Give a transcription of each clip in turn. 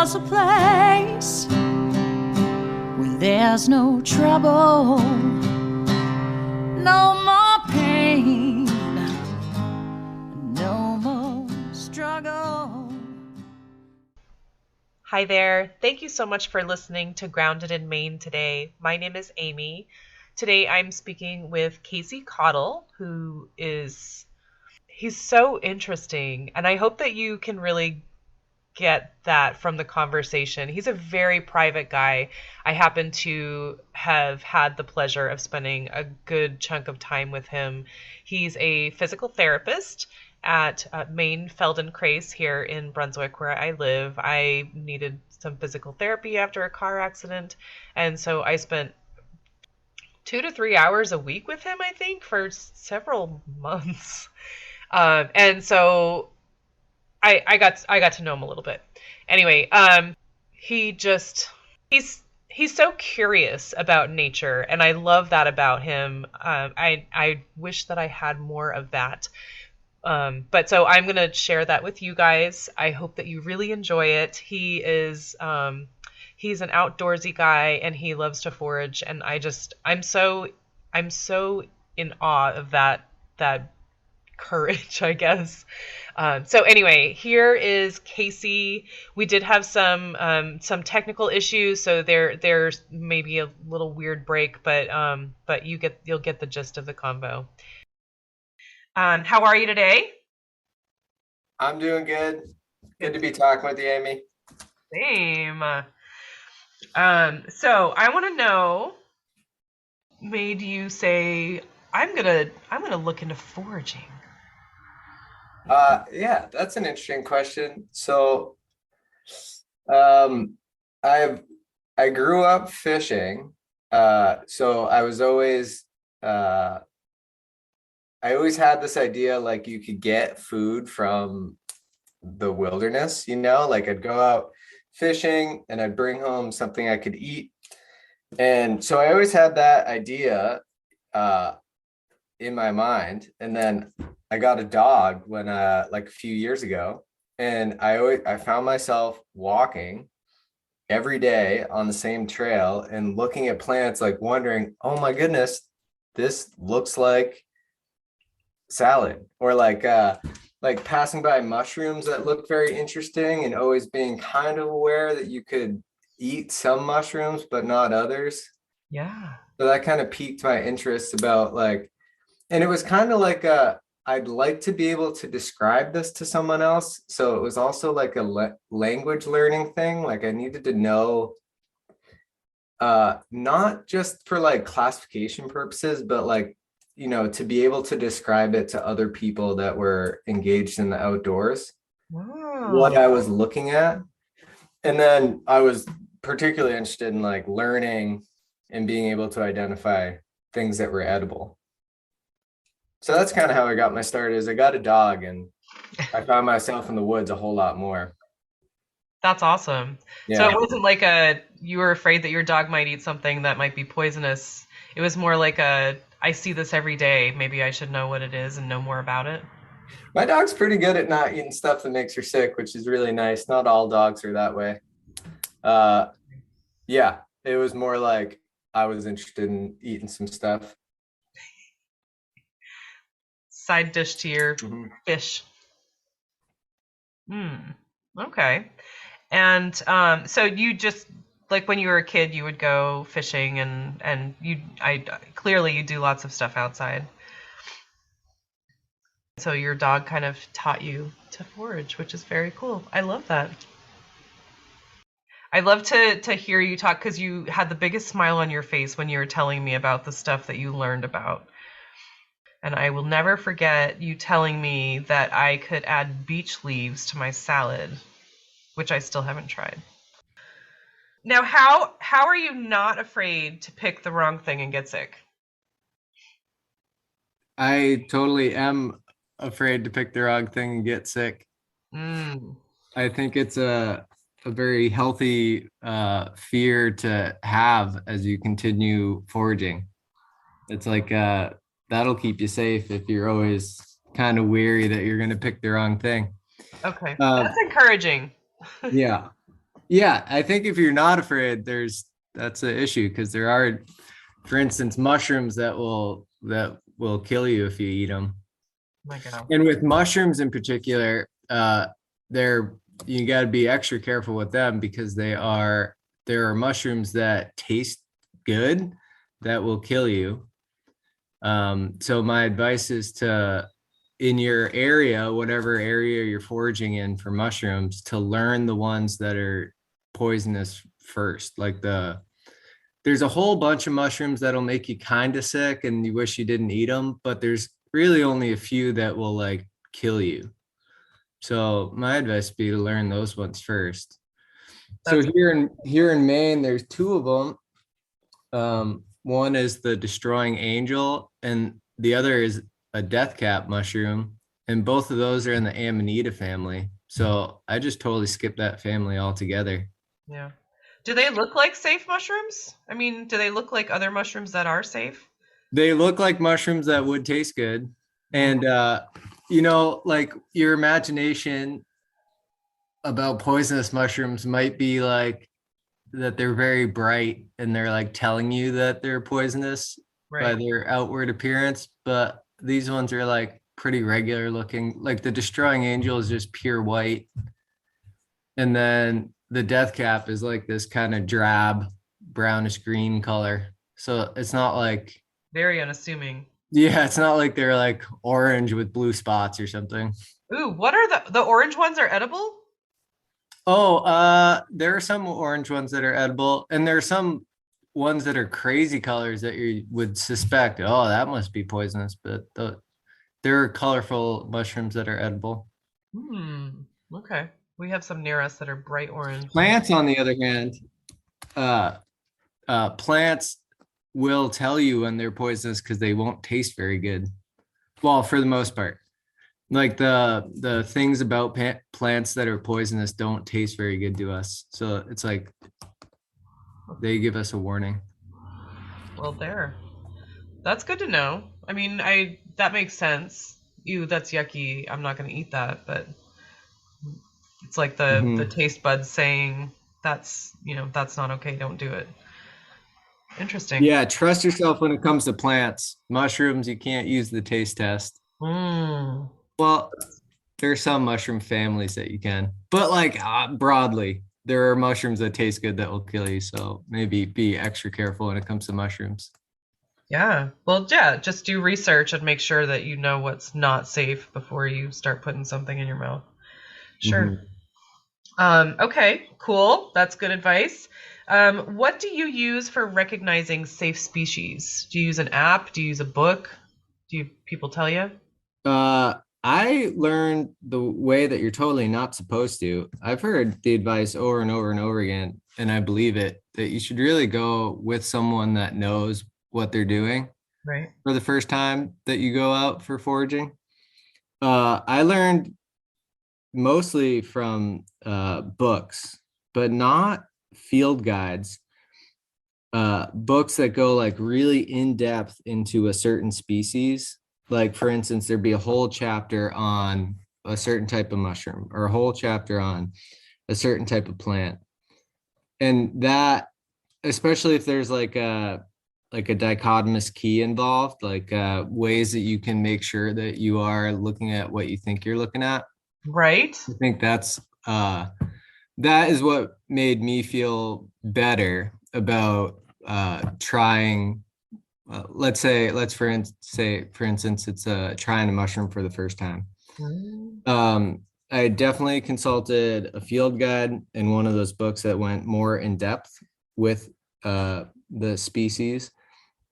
was a place where there's no trouble, no more pain, no more struggle. Hi there. Thank you so much for listening to Grounded in Maine today. My name is Amy. Today I'm speaking with Casey Cottle, he's so interesting, and I hope that you can really get that from the conversation. He's a very private guy. I happen to have had the pleasure of spending a good chunk of time with him. He's a physical therapist at Maine Feldenkrais here in Brunswick, where I live. I needed some physical therapy after a car accident, and so I spent 2 to 3 hours a week with him, I think, for several months. And so I got to know him a little bit. Anyway, he just he's so curious about nature, and I love that about him. I wish that I had more of that. But so I'm gonna share that with you guys. I hope that you really enjoy it. He's an outdoorsy guy, and he loves to forage, and I'm so in awe of that courage, I guess. So anyway, here is Casey. We did have some technical issues, so there's maybe a little weird break, but you'll get the gist of the convo. How are you today? I'm doing good. Good to be talking with you, Amy. Same. So I want to know, made you say I'm gonna look into foraging? Yeah, that's an interesting question. So, um, I've I grew up fishing. So I always had this idea like you could get food from the wilderness, like I'd go out fishing and I'd bring home something I could eat. And so I always had that idea in my mind. And then I got a dog when like a few years ago, and I found myself walking every day on the same trail and looking at plants, like wondering, oh my goodness, this looks like salad, or like passing by mushrooms that look very interesting, and always being kind of aware that you could eat some mushrooms but not others. Yeah. So that kind of piqued my interest about like, and it was kind of like I'd like to be able to describe this to someone else. So it was also like a language learning thing. Like I needed to know, not just for like classification purposes, but like, to be able to describe it to other people that were engaged in the outdoors, what I was looking at. And then I was particularly interested in like learning and being able to identify things that were edible. So that's kind of how I got my start. Is I got a dog and I found myself in the woods a whole lot more. That's awesome. Yeah. So it wasn't like you were afraid that your dog might eat something that might be poisonous. It was more like I see this every day. Maybe I should know what it is and know more about it. My dog's pretty good at not eating stuff that makes her sick, which is really nice. Not all dogs are that way. Yeah, it was more like I was interested in eating some stuff. Side dish to your fish. Okay. And so you just, like, when you were a kid, you would go fishing, and clearly you do lots of stuff outside. So your dog kind of taught you to forage, which is very cool. I love that. I love to hear you talk, because you had the biggest smile on your face when you were telling me about the stuff that you learned about. And I will never forget you telling me that I could add beech leaves to my salad, which I still haven't tried. Now, how are you not afraid to pick the wrong thing and get sick? I totally am afraid to pick the wrong thing and get sick. I think it's a very healthy fear to have as you continue foraging. It's like that'll keep you safe if you're always kind of weary that you're going to pick the wrong thing. Okay, that's encouraging. Yeah. Yeah, I think if you're not afraid, that's an issue because there are, for instance, mushrooms that will kill you if you eat them. My God. And with mushrooms in particular, they're you got to be extra careful with them because there are mushrooms that taste good that will kill you. So my advice is to, in your area, whatever area you're foraging in for mushrooms, to learn the ones that are poisonous first. There's a whole bunch of mushrooms that'll make you kind of sick and you wish you didn't eat them, but there's really only a few that will like kill you. So my advice would be to learn those ones first. So That's here in Maine, there's two of them. One is the destroying angel, and the other is a death cap mushroom. And both of those are in the Amanita family. So I just totally skipped that family altogether. yeah. Do they look like safe mushrooms? I mean, do they look like other mushrooms that are safe? They look like mushrooms that would taste good. Mm, And like your imagination about poisonous mushrooms might be like that they're very bright and they're like telling you that they're poisonous by right. their outward appearance, but these ones are like pretty regular looking. Like the destroying angel is just pure white, and then the death cap is like this kind of drab brownish green color. So it's not like, Very unassuming. yeah, it's not like they're like orange with blue spots or something. Ooh, what are the orange ones are edible? Oh, there are some orange ones that are edible, and there are some ones that are crazy colors that you would suspect, oh, that must be poisonous, but there are colorful mushrooms that are edible. Hmm. Okay. We have some near us that are bright orange. Plants, on the other hand, uh, plants will tell you when they're poisonous because they won't taste very good. Well, for the most part. Like the things about plants that are poisonous don't taste very good to us. So it's like they give us a warning. Well, there. That's good to know. I mean, I that makes sense. Ew, that's yucky. I'm not going to eat that, but it's like the Mhm. taste buds saying that's not okay. Don't do it. Interesting. Yeah, trust yourself when it comes to plants. Mushrooms, you can't use the taste test. Mm. Well, there are some mushroom families that you can, but like broadly, there are mushrooms that taste good that will kill you. So maybe be extra careful when it comes to mushrooms. Yeah. Well, yeah, just do research and make sure that you know what's not safe before you start putting something in your mouth. Sure. Mhm. Okay, cool. That's good advice. What do you use for recognizing safe species? Do you use an app? Do you use a book? People tell you? Uh, I learned the way that you're totally not supposed to. I've heard the advice over and over and over again, and I believe it, that you should really go with someone that knows what they're doing Right. for the first time that you go out for foraging. I learned mostly from books, but not field guides. Books that go like really in depth into a certain species. Like for instance, there'd be a whole chapter on a certain type of mushroom or a whole chapter on a certain type of plant. And that, especially if there's like a dichotomous key involved, like ways that you can make sure that you are looking at what you think you're looking at. Right? I think that is what made me feel better about trying. Let's for instance, it's trying a mushroom for the first time. Mm. I definitely consulted a field guide in one of those books that went more in depth with the species,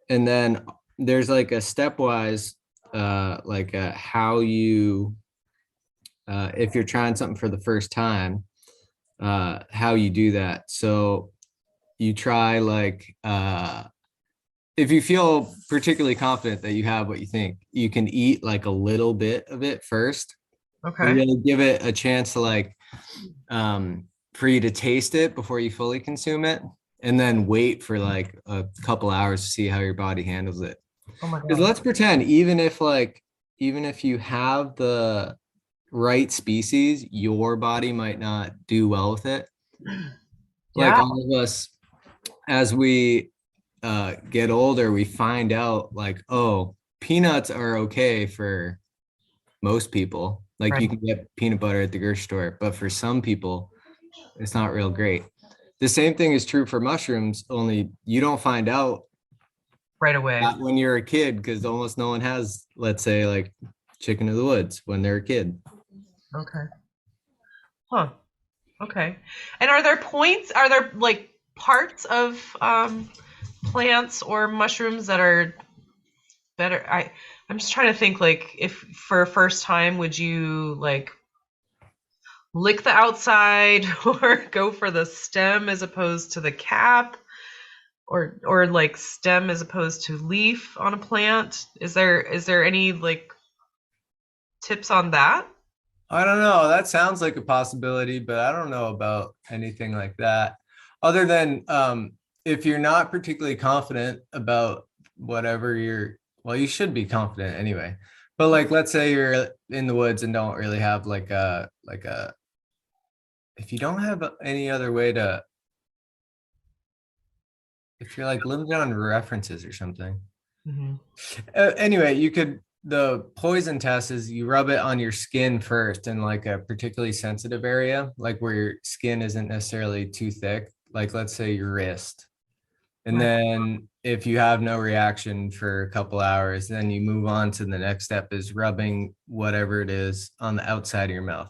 and then there's like a stepwise, how you, if you're trying something for the first time, how you do that. So you try if you feel particularly confident that you have what you think, you can eat like a little bit of it first to Okay. really give it a chance to for you to taste it before you fully consume it, and then wait for like a couple hours to see how your body handles it. Oh my Because God. let's pretend, even if you have the right species, your body might not do well with it. Like Yeah. all of us, as we get older, we find out like, oh, peanuts are okay for most people. Like Right. you can get peanut butter at the grocery store, but for some people, it's not real great. The same thing is true for mushrooms, only you don't find out Right away. that when you're a kid because almost no one has, let's say, like chicken of the woods when they're a kid. Okay. Huh. Okay. And are there points, are there like parts of plants or mushrooms that are better? I'm just trying to think like if for a first time would you like lick the outside or go for the stem as opposed to the cap or like stem as opposed to leaf on a plant? Is there any like tips on that? I don't know. That sounds like a possibility, but I don't know about anything like that. Other than if you're not particularly confident about whatever you're, well, you should be confident anyway. But like, let's say you're in the woods and don't really have like a, if you don't have any other way to, if you're like limited on references or something. Mm-hmm. Anyway, you could, the poison test is you rub it on your skin first in like a particularly sensitive area, like where your skin isn't necessarily too thick, like let's say your wrist. And Right. then if you have no reaction for a couple hours, then you move on to the next step is rubbing whatever it is on the outside of your mouth.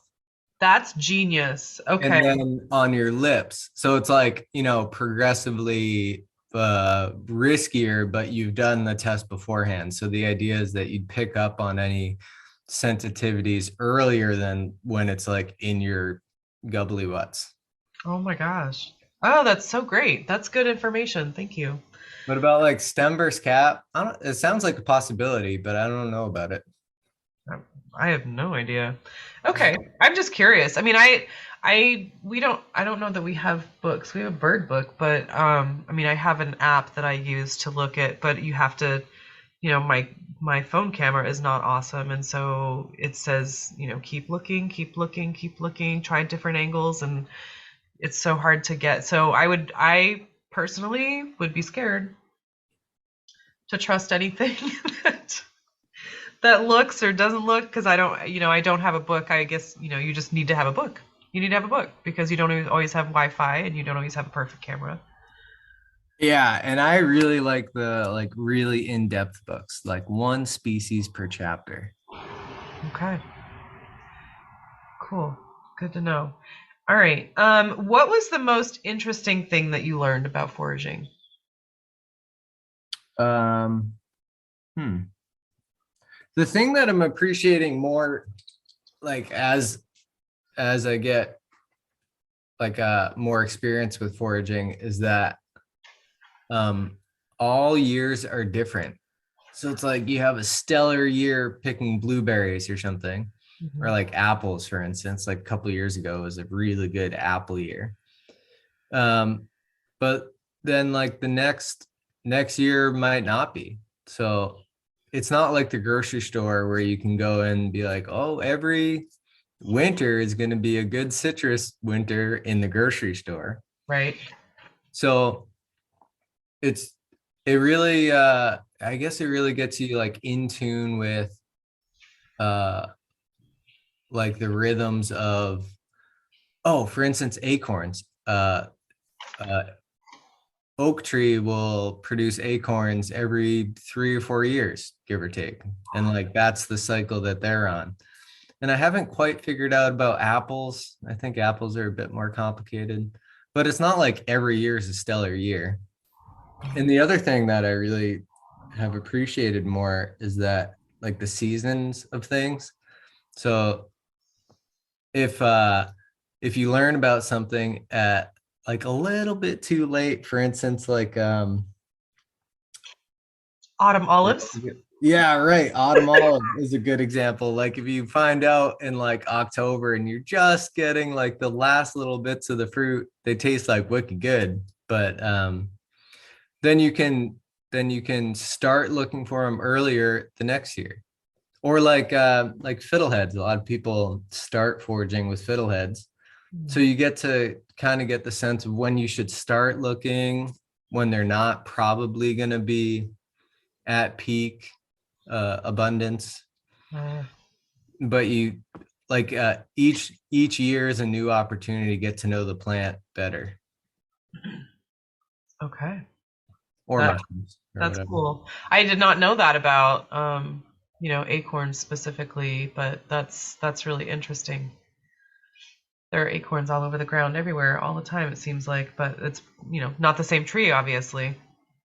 That's genius. Okay. And then on your lips. So it's like, progressively riskier, but you've done the test beforehand. So the idea is that you'd pick up on any sensitivities earlier than when it's like in your gubbly butts. Oh my gosh. Oh, that's so great. That's good information. Thank you. What about like stem versus cap? I don't, it sounds like a possibility, but I don't know about it. I have no idea. Okay, I'm just curious. I mean, I don't know that we have books. We have a bird book, but I mean, I have an app that I use to look at, but you have to, my phone camera is not awesome, and so it says, keep looking, keep looking, keep looking, try different angles, and it's so hard to get. So I personally would be scared to trust anything that that looks or doesn't look because I don't have a book. I guess, you just need to have a book. You need to have a book because you don't always have Wi-Fi and you don't always have a perfect camera. Yeah, and I really like the like really in-depth books, like one species per chapter. Okay, cool. Good to know. All right. What was the most interesting thing that you learned about foraging? Um, hmm. The thing that I'm appreciating more, like as I get like more experience with foraging, is that um all years are different. So it's like you have a stellar year picking blueberries or something, or Mhm. like apples, for instance. Like a couple of years ago was a really good apple year. Um, but then like the next year might not be. So it's not like the grocery store where you can go and be like, oh, every winter is going to be a good citrus winter in the grocery store. Right. So it's it really I guess it really gets you like in tune with uh like the rhythms of, oh, for instance, acorns. Uh Oak tree will produce acorns every 3 or 4 years, give or take. And like that's the cycle that they're on. And I haven't quite figured out about apples. I think apples are a bit more complicated, but it's not like every year is a stellar year. And the other thing that I really have appreciated more is that like the seasons of things. So if if you learn about something at like a little bit too late, for instance, like Autumn olives. yeah, right. Autumn olive is a good example. Like if you find out in like October and you're just getting like the last little bits of the fruit, they taste like wicked good. But then you can then you can start looking for them earlier the next year. Or like fiddleheads. A lot of people start foraging with fiddleheads. So you get to kind of get the sense of when you should start looking, when they're not probably going to be at peak abundance. Uh, But you like each year is a new opportunity to get to know the plant better, okay. or That mushrooms or that's whatever. cool. I did not know that about acorns specifically, but that's really interesting. There are acorns all over the ground everywhere all the time, it seems like, but it's, not the same tree, obviously.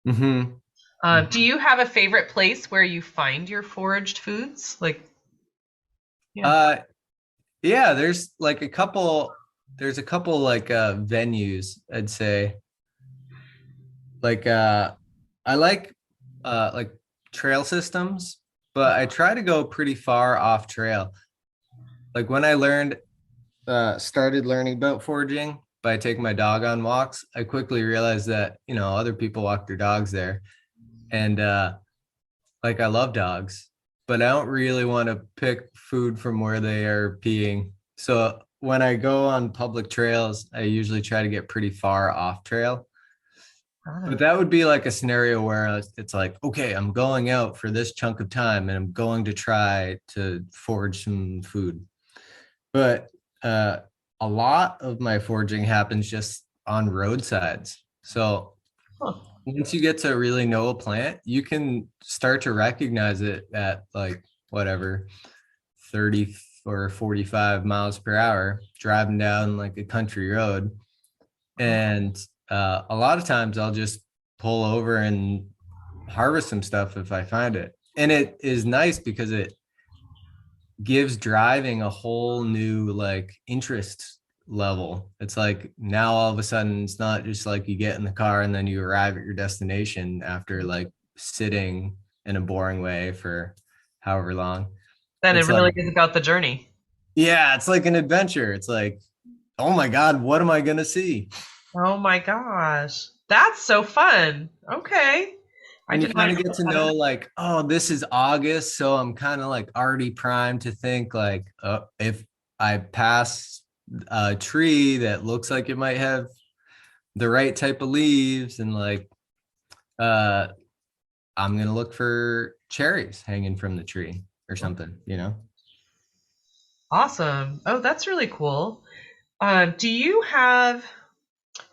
Mm-hmm. Do you have a favorite place where you find your foraged foods? Like, yeah. uh yeah, there's a couple like venues, I'd say. Like I like trail systems, but I try to go pretty far off trail. Like when I started learning about foraging by taking my dog on walks, I quickly realized that, other people walk their dogs there. And like I love dogs, but I don't really want to pick food from where they are peeing. So when I go on public trails, I usually try to get pretty far off trail. Got But it. that would be like a scenario where it's like, okay, I'm going out for this chunk of time and I'm going to try to forage some food. But uh, a lot of my foraging happens just on roadsides. So Huh. once you get to really know a plant, you can start to recognize it at like whatever 30 or 45 miles per hour driving down like a country road. And a lot of times I'll just pull over and harvest some stuff if I find it. And it is nice because it gives driving a whole new like interest level. It's like now all of a sudden it's not just like you get in the car and then you arrive at your destination after like sitting in a boring way for however long. Then it It's like, really is about the journey. yeah, it's like an adventure. It's like, oh my God, what am I gonna see? Oh my gosh. That's so fun. Okay. I And you did not kind of get know to that. know like, oh, this is August, so I'm kind of like already primed to think like, if I pass a tree that looks like it might have the right type of leaves, and like uh I'm gonna look for cherries hanging from the tree or something. Awesome. Oh, that's really cool. Do you have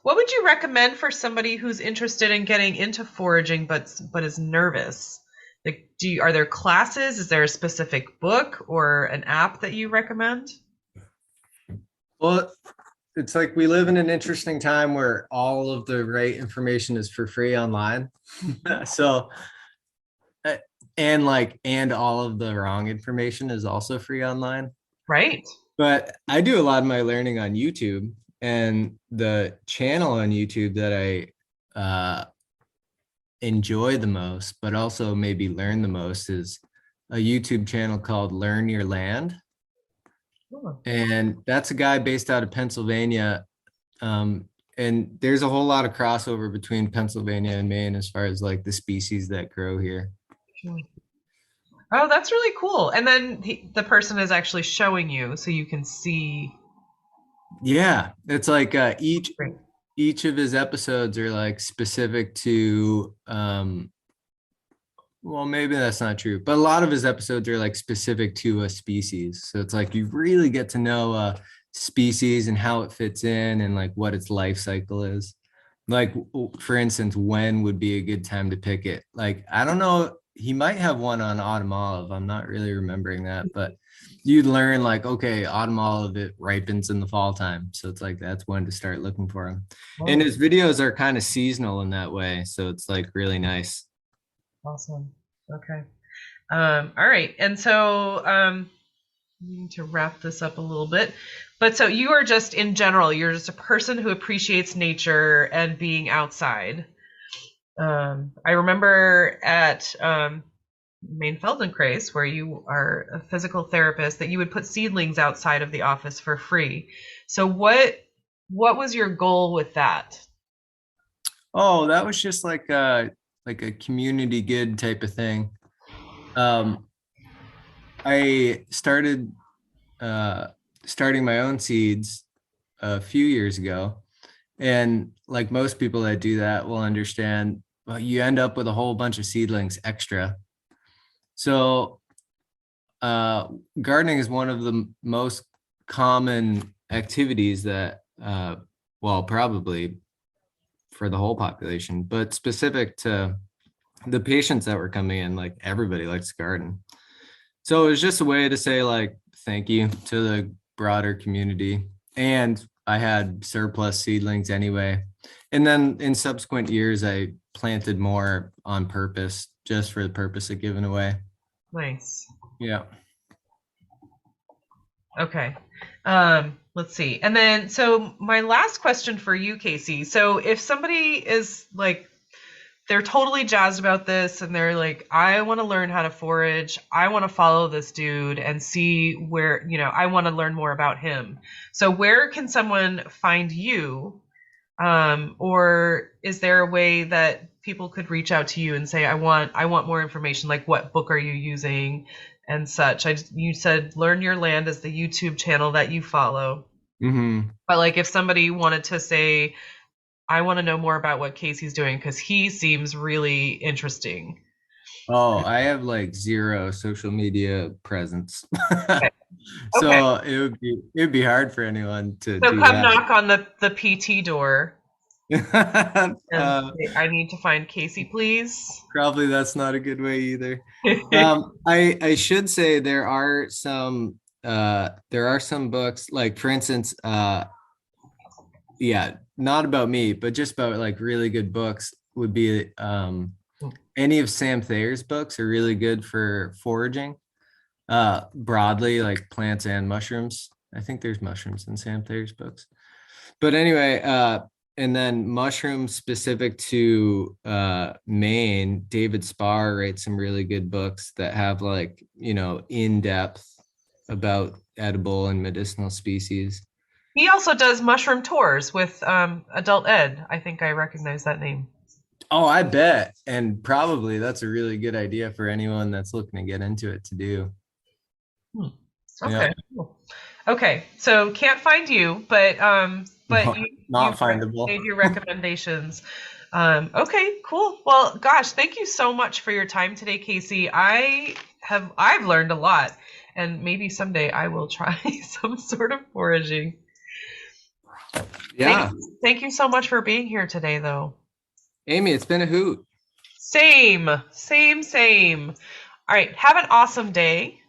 what would you recommend for somebody who's interested in getting into foraging but is nervous? Like, are there classes? Is there a specific book or an app that you recommend? Well, it's like we live in an interesting time where all of the right information is for free online. So uh, and all of the wrong information is also free online. Right? But I do a lot of my learning on YouTube, and the channel on YouTube that I enjoy the most, but also maybe learn the most, is a YouTube channel called Learn Your Land. Oh, And that's a guy based out of Pennsylvania. And there's a whole lot of crossover between Pennsylvania and Maine as far as like the species that grow here. sure. Oh, that's really cool. And then the person is actually showing you so you can see. Yeah, it's like Great. each of his episodes are like specific to well, maybe that's not true, but a lot of his episodes are like specific to a species. So it's like you really get to know a species and how it fits in and like what its life cycle is. Like, for instance, when would be a good time to pick it? Like, I don't know. He might have one on autumn olive. I'm not really remembering that, but you'd learn like, okay, autumn olive, it ripens in the fall time. So it's like that's when to start looking for him. And Oh, his videos are kind of seasonal in that way. So it's like really nice. awesome. Okay. All right. And so we need to wrap this up a little bit. But so you are just in general, you're just a person who appreciates nature and being outside. I remember at Maine Feldenkrais, where you are a physical therapist, that you would put seedlings outside of the office for free. So what was your goal with that? Oh, that was just like a community good type of thing. Um, I started uh starting my own seeds a few years ago. And like most people that do that will understand, well, you end up with a whole bunch of seedlings extra. So gardening is one of the most common activities that, well, probably for the whole population, but specific to the patients that were coming in, like everybody likes to garden. So it was just a way to say like, thank you to the broader community. And I had surplus seedlings anyway. And then in subsequent years, I planted more on purpose, just for the purpose of giving away. Nice. Yeah. Okay. Let's see. And then, so my last question for you, Casey. So if somebody is like, they're totally jazzed about this and they're like, I want to learn how to forage. I want to follow this dude and see where, I want to learn more about him. So where can someone find you? Or is there a way that people could reach out to you and say, I want more information, like what book are you using and such? You said Learn Your Land is the YouTube channel that you follow. Mm-hmm. But like if somebody wanted to say, I want to know more about what Casey's doing because he seems really interesting. Oh, I have like zero social media presence. Okay. So it would be hard for anyone to So do come that. knock on the PT door. And say, I need to find Casey, please. Probably that's not a good way either. I should say there are some books, like for instance, not about me, but just about like really good books would be any of Sam Thayer's books are really good for foraging broadly, like plants and mushrooms. I think there's mushrooms in Sam Thayer's books. But anyway, and then mushrooms specific to Maine, David Sparr writes some really good books that have like, in depth about edible and medicinal species. He also does mushroom tours with Adult Ed. I think I recognize that name. Oh, I bet. And probably that's a really good idea for anyone that's looking to get into it to do. Okay. Yeah. Cool. Okay. So can't find you, but Not you findable. made your recommendations. Okay, cool. Well, gosh, thank you so much for your time today, Casey. I've learned a lot, and maybe someday I will try some sort of foraging. Yeah. Thank you so much for being here today, though. Amy, it's been a hoot. Same. All right. Have an awesome day.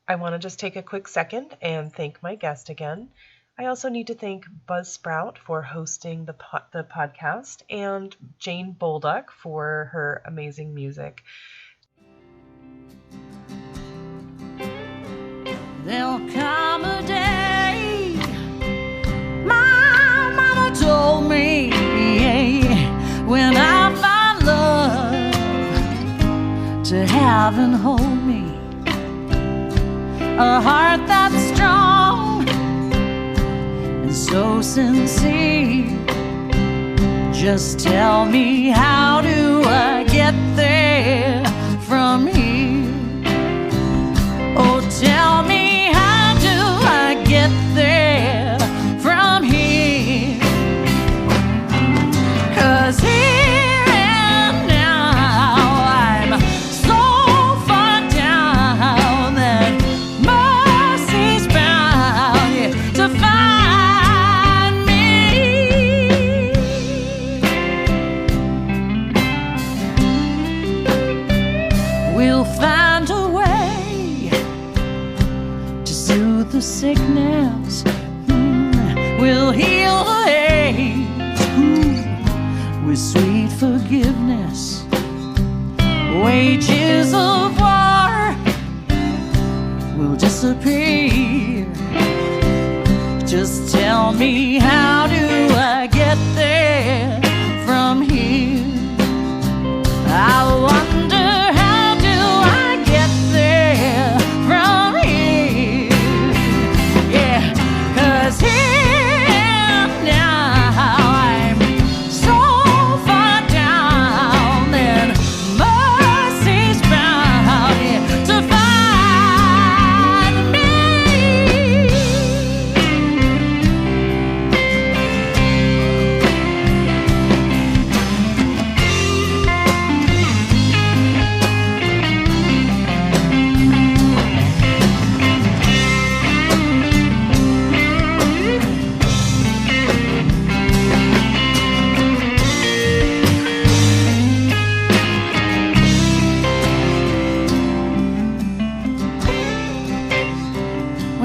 I want to just take a quick second and thank my guest again. I also need to thank Buzzsprout for hosting the podcast and Jane Bolduck for her amazing music. There'll come a day, my mama told me, when I find love to have and hold me, a heart that's strong and so sincere. Just tell me, how do I get there from here? Oh, tell me, how do I get there from here? 'Cause here and now I'm so far down that mercy's bound to find me. We'll find a way to soothe the sickness. We'll heal the hate with sweet forgiveness. Wages of war will disappear. Just tell me, how do I get there from here? I wonder, how do I get there from here? Yeah, 'cause here and now I'm so far down that mercy's bound to find me.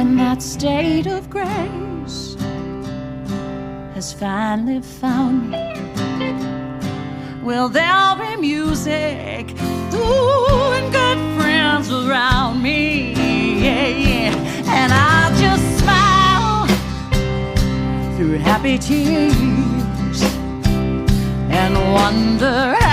when that state of grace has finally found me, well, there'll be music, ooh, and good friends around me, and I'll just smile through happy tears and wonder